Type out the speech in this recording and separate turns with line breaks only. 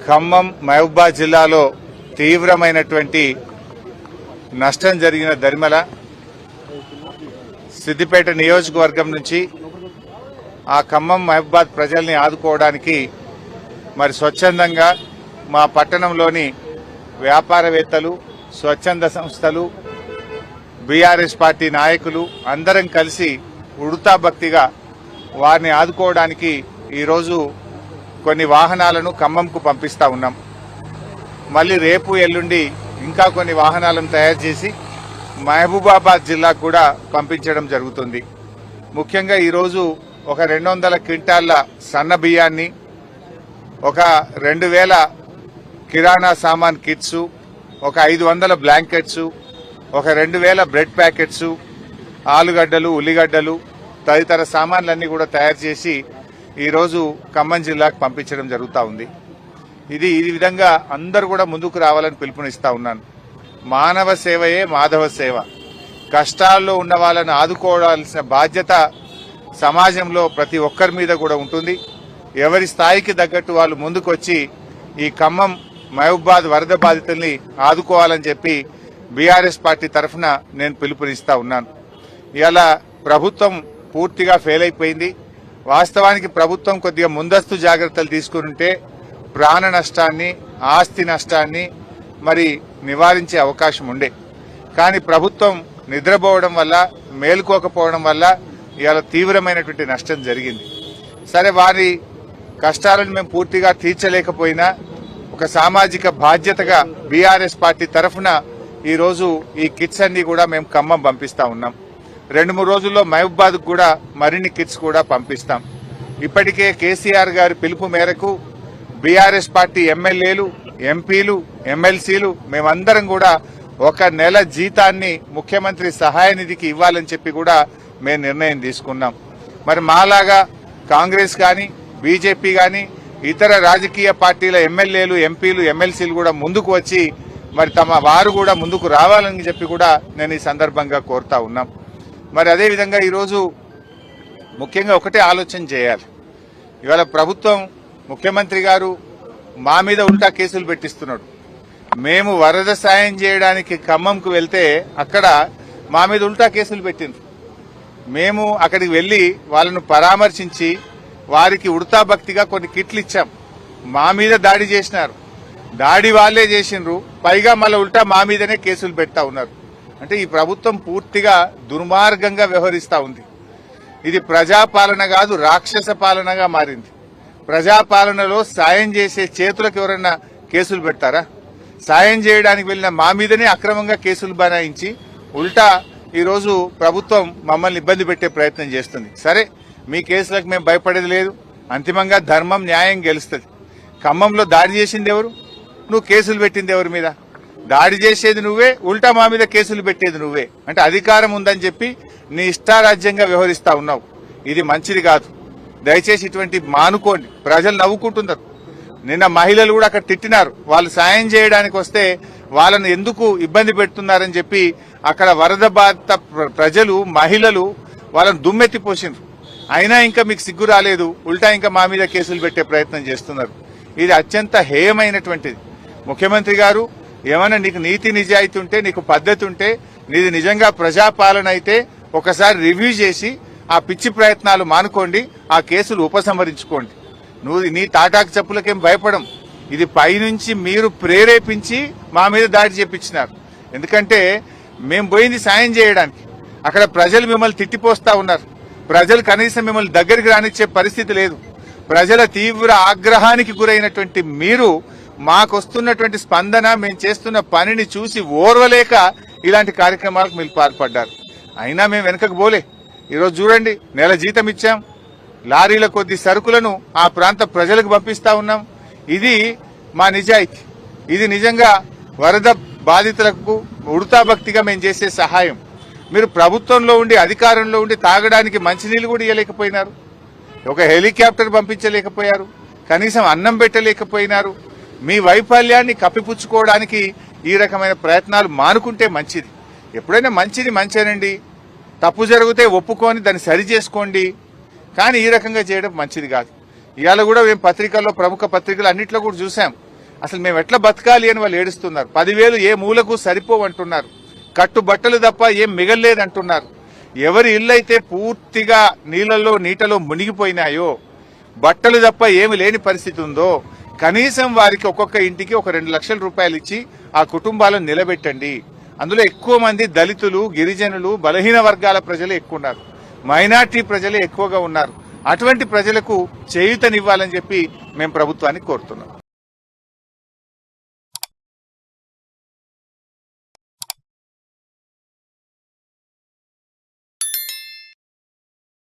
ఖమ్మం మహబూబాబాద్ జిల్లాలో తీవ్రమైనటువంటి నష్టం జరిగిన దరిమల సిద్దిపేట నియోజకవర్గం నుంచి ఆ ఖమ్మం మహబూబాబాద్ ప్రజల్ని ఆదుకోవడానికి మరి స్వచ్ఛందంగా మా పట్టణంలోని వ్యాపారవేత్తలు, స్వచ్ఛంద సంస్థలు, బీఆర్ఎస్ పార్టీ నాయకులు అందరం కలిసి ఉడతా భక్తిగా వారిని ఆదుకోవడానికి ఈరోజు కొన్ని వాహనాలను ఖమ్మంకు పంపిస్తా ఉన్నాం. మళ్ళీ రేపు ఎల్లుండి ఇంకా కొన్ని వాహనాలను తయారు చేసి మహబూబాబాద్ జిల్లాకు కూడా పంపించడం జరుగుతుంది. ముఖ్యంగా ఈరోజు ఒక 200 క్వింటాళ్ల సన్న బియ్యాన్ని, ఒక 2000 కిరాణా సామాన్ కిట్స్, ఒక 500 బ్లాంకెట్స్, ఒక 2000 బ్రెడ్ ప్యాకెట్స్, ఆలుగడ్డలు, ఉల్లిగడ్డలు తదితర సామాన్లన్నీ కూడా తయారు చేసి ఈరోజు ఖమ్మం జిల్లాకు పంపించడం జరుగుతూ ఉంది. ఈ విధంగా అందరూ కూడా ముందుకు రావాలని పిలుపునిస్తా ఉన్నాను. మానవ సేవయే మాధవ సేవ. కష్టాల్లో ఉన్న వాళ్ళని ఆదుకోవాల్సిన బాధ్యత సమాజంలో ప్రతి ఒక్కరి మీద కూడా ఉంటుంది. ఎవరి స్థాయికి తగ్గట్టు వాళ్ళు ముందుకొచ్చి ఈ ఖమ్మం మహబూబాబాద్ వరద బాధితుల్ని ఆదుకోవాలని చెప్పి బీఆర్ఎస్ పార్టీ తరఫున నేను పిలుపునిస్తా ఉన్నాను. ఇలా ప్రభుత్వం పూర్తిగా ఫెయిల్ అయిపోయింది. వాస్తవానికి ప్రభుత్వం కొద్దిగా ముందస్తు జాగ్రత్తలు తీసుకుంటే ప్రాణ నష్టాన్ని, ఆస్తి నష్టాన్ని మరి నివారించే అవకాశం ఉండే. కానీ ప్రభుత్వం నిద్రపోవడం వల్ల, మేలుకోకపోవడం వల్ల ఇవాళ తీవ్రమైనటువంటి నష్టం జరిగింది. సరే, వారి కష్టాలను మేము పూర్తిగా తీర్చలేకపోయినా ఒక సామాజిక బాధ్యతగా బీఆర్ఎస్ పార్టీ తరఫున ఈరోజు ఈ కిట్స్ అన్ని కూడా మేము ఖమ్మం పంపిస్తా ఉన్నాం. 2-3 రోజుల్లో మహబూబాబాద్కు కూడా మరిన్ని కిట్స్ కూడా పంపిస్తాం. ఇప్పటికే కేసీఆర్ గారి పిలుపు మేరకు బీఆర్ఎస్ పార్టీ ఎమ్మెల్యేలు, ఎంపీలు, ఎమ్మెల్సీలు మేమందరం కూడా 1 నెల జీతాన్ని ముఖ్యమంత్రి సహాయ నిధికి ఇవ్వాలని చెప్పి కూడా మేము నిర్ణయం తీసుకున్నాం. మరి మాలాగా కాంగ్రెస్ కానీ, బీజేపీ కానీ, ఇతర రాజకీయ పార్టీల ఎమ్మెల్యేలు, ఎంపీలు, ఎమ్మెల్సీలు కూడా ముందుకు వచ్చి మరి వారు కూడా ముందుకు రావాలని చెప్పి కూడా నేను ఈ సందర్భంగా కోరుతా ఉన్నాం. మరి అదేవిధంగా ఈరోజు ముఖ్యంగా ఒకటే ఆలోచన చేయాలి. ఇవాళ ప్రభుత్వం, ముఖ్యమంత్రి గారు మా మీద ఉల్టా కేసులు పెట్టిస్తున్నాడు. మేము వరద సాయం చేయడానికి ఖమ్మంకు వెళ్తే అక్కడ మా మీద ఉల్టా కేసులు పెట్టిండ్రు. మేము అక్కడికి వెళ్లి వాళ్ళను పరామర్శించి వారికి ఉడతా భక్తిగా కొన్ని కిట్లు ఇచ్చాం. మా మీద దాడి చేసినారు. దాడి వాళ్లే చేసిండ్రు. పైగా మళ్ళీ ఉల్టా మా మీదనే కేసులు పెడతా ఉన్నారు. అంటే ఈ ప్రభుత్వం పూర్తిగా దుర్మార్గంగా వ్యవహరిస్తా ఉంది. ఇది ప్రజాపాలన కాదు, రాక్షస పాలనగా మారింది. ప్రజాపాలనలో సాయం చేసే చేతులకు ఎవరన్నా కేసులు పెడతారా? సాయం చేయడానికి వెళ్లిన మా మీదనే అక్రమంగా కేసులు బనాయించి ఉల్టా ఈరోజు ప్రభుత్వం మమ్మల్ని ఇబ్బంది పెట్టే ప్రయత్నం చేస్తుంది. సరే, మీ కేసులకు మేము భయపడేది లేదు. అంతిమంగా ధర్మం, న్యాయం గెలుస్తుంది. ఖమ్మంలో దాడి చేసింది ఎవరు? నువ్వు కేసులు పెట్టింది ఎవరి మీద? దాడి చేసేది నువ్వే, ఉల్టా మా మీద కేసులు పెట్టేది నువ్వే. అంటే అధికారం ఉందని చెప్పి నీ ఇష్టారాజ్యంగా వ్యవహరిస్తా ఉన్నావు. ఇది మంచిది కాదు. దయచేసి ఇటువంటి మానుకోండి. ప్రజలు నవ్వుకుంటున్నారు. నిన్న మహిళలు కూడా అక్కడ తిట్టినారు. వాళ్ళు సాయం చేయడానికి వస్తే వాళ్ళను ఎందుకు ఇబ్బంది పెడుతున్నారని చెప్పి అక్కడ వరద బాధిత ప్రజలు, మహిళలు వాళ్ళను దుమ్మెత్తిపోసిండ్రు. అయినా ఇంకా మీకు సిగ్గు రాలేదు. ఉల్టా ఇంకా మా మీద కేసులు పెట్టే ప్రయత్నం చేస్తున్నారు. ఇది అత్యంత హేయమైనటువంటిది. ముఖ్యమంత్రి గారు, ఏమైనా నీకు నీతి నిజాయితీ ఉంటే, నీకు పద్ధతి ఉంటే, నీది నిజంగా ప్రజాపాలన అయితే ఒకసారి రివ్యూ చేసి ఆ పిచ్చి ప్రయత్నాలు మానుకోండి, ఆ కేసులు ఉపసంహరించుకోండి. నీ తాటాకు చెప్పులకేం భయపడం. ఇది పైనుంచి మీరు ప్రేరేపించి మా మీద దాడి చేపించినారు. ఎందుకంటే మేము పోయింది సాయం చేయడానికి. అక్కడ ప్రజలు మిమ్మల్ని తిట్టిపోస్తా ఉన్నారు. ప్రజలు కనీసం మిమ్మల్ని దగ్గరికి రానిచ్చే పరిస్థితి లేదు. ప్రజల తీవ్ర ఆగ్రహానికి గురైనటువంటి మీరు మాకొస్తున్నటువంటి స్పందన, మేము చేస్తున్న పనిని చూసి ఓర్వలేక ఇలాంటి కార్యక్రమాలకు మీరు పాల్పడ్డారు. అయినా మేము వెనకకు పోలే. ఈరోజు చూడండి, నెల జీతం ఇచ్చాం. లారీల కొద్ది సరుకులను ఆ ప్రాంత ప్రజలకు పంపిస్తా ఉన్నాం. ఇది మా నిజాయితీ. ఇది నిజంగా వరద బాధితులకు ఉడతా భక్తిగా మేము చేసే సహాయం. మీరు ప్రభుత్వంలో ఉండి, అధికారంలో ఉండి తాగడానికి మంచినీళ్లు కూడా ఇవ్వలేకపోయినారు. ఒక హెలికాప్టర్ పంపించలేకపోయారు. కనీసం అన్నం పెట్టలేకపోయినారు. మీ వైఫల్యాన్ని కప్పిపుచ్చుకోవడానికి ఈ రకమైన ప్రయత్నాలు మానుకుంటే మంచిది. ఎప్పుడైనా మంచిది మంచేనండి. తప్పు జరిగితే ఒప్పుకొని దాన్ని సరి చేసుకోండి. కానీ ఈ రకంగా చేయడం మంచిది కాదు. ఇవాళ కూడా మేము పత్రికల్లో, ప్రముఖ పత్రికలు అన్నింటిలో కూడా చూసాం. అసలు మేము ఎట్లా బతకాలి అని వాళ్ళు ఏడుస్తున్నారు. 10,000 ఏ మూలకు సరిపోవంటున్నారు. కట్టు బట్టలు తప్ప ఏం మిగల్లేదంటున్నారు. ఎవరి ఇల్లు అయితే పూర్తిగా నీటలో మునిగిపోయినాయో, బట్టలు తప్ప ఏమి లేని పరిస్థితి ఉందో, కనీసం వారికి ఒక్కొక్క ఇంటికి ఒక 2 లక్షల రూపాయలు ఇచ్చి ఆ కుటుంబాలను నిలబెట్టండి. అందులో ఎక్కువ మంది దళితులు, గిరిజనులు, బలహీన వర్గాల ప్రజలే ఎక్కువ ఉన్నారు. మైనార్టీ ప్రజలే ఎక్కువగా ఉన్నారు. అటువంటి ప్రజలకు చేయూతనివ్వాలని చెప్పి మేము ప్రభుత్వాన్ని కోరుతున్నాం.